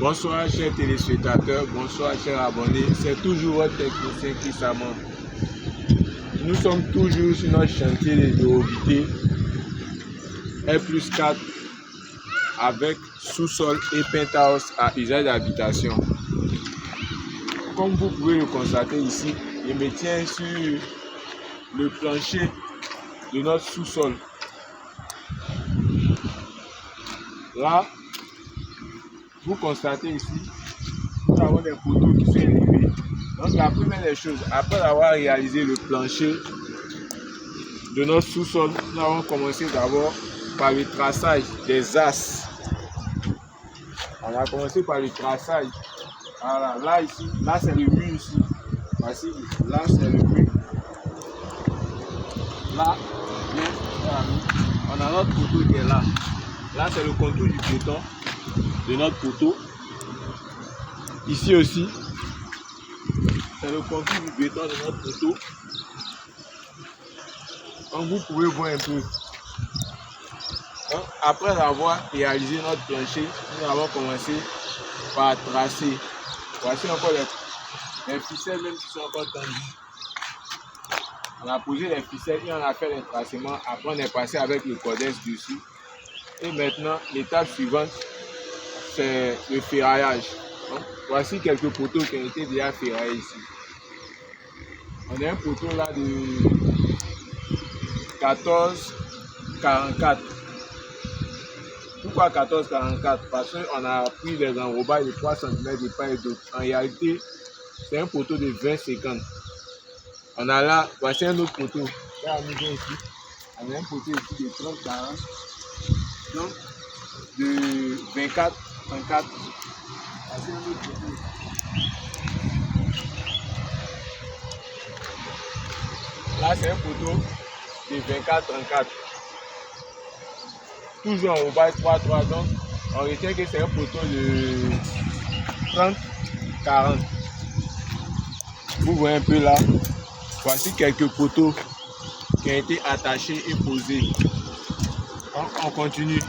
Bonsoir chers téléspectateurs, bonsoir chers abonnés, c'est toujours votre technicien Chris Amand. Nous sommes toujours sur notre chantier de Dorobité R+4 avec sous-sol et penthouse à usage d'habitation. Comme vous pouvez le constater ici, je me tiens sur le plancher de notre sous-sol. Là, vous constatez ici, nous avons des poteaux qui sont élevés. Donc la première des choses, après avoir réalisé le plancher de notre sous-sol, nous avons commencé d'abord par le traçage des as. On a commencé par le traçage. Voilà, là ici, là c'est le mur ici. Voici, là c'est le mur. Là, on a notre poteau qui est là. Là c'est le contour du béton de notre poteau. Ici aussi, c'est le contour du béton de notre poteau. Donc vous pouvez voir un peu. Donc, après avoir réalisé notre plancher, nous avons commencé par tracer. Voici encore les ficelles même qui sont encore tendues. On a posé les ficelles et on a fait les tracements. Après on est passé avec le codex dessus. Et maintenant, l'étape suivante, c'est le ferraillage. Donc, voici quelques poteaux qui ont été déjà ferraillés ici. On a un poteau là de 14,44. Pourquoi 14,44? Parce qu'on a pris des enrobages de 3 cm de part et d'autre. En réalité, c'est un poteau de 20,50. On a là, voici un autre poteau. Là, ici. On a un poteau ici de 30,40. Donc, de 24,34. Voici un autre poteau. Là, c'est un poteau de 24,34. Toujours en enrobage 3,3. Donc, on retient que c'est un poteau de 30,40. Vous voyez un peu là. Voici quelques poteaux qui ont été attachés et posés. Donc, on continue.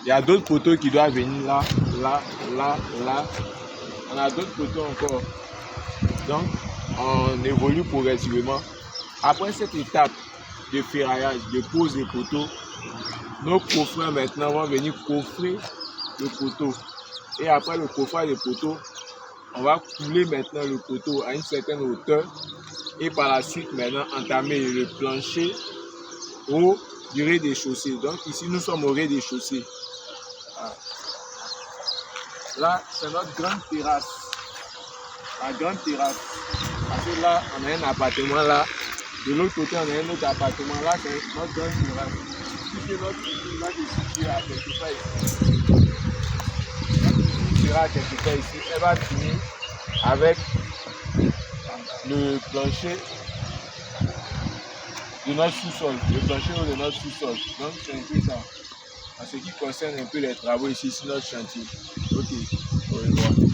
Il y a d'autres poteaux qui doivent venir là, là, là, là. On a d'autres poteaux encore. Donc, on évolue progressivement. Après cette étape de ferraillage, de pose des poteaux, nos coffreurs maintenant vont venir coffrer le poteau. Et après le coffrage des poteaux, on va couler maintenant le poteau à une certaine hauteur. Et par la suite, maintenant, entamer le plancher au rez-de-chaussée. Donc ici, nous sommes au rez-de-chaussée. Là, c'est notre grande terrasse. La grande terrasse. Parce que là, on a un appartement là. De l'autre côté, on a un autre appartement. Là, c'est notre grande terrasse. Ici, notre cuisine là, est située à quelque part ici. Notre cuisine sera à quelque part ici. Elle va finir avec le plancher de notre sous-sol. Le plancher de notre sous-sol. Donc, c'est un peu ça. En ce qui concerne un peu les travaux ici sur notre chantier. Ok, au revoir.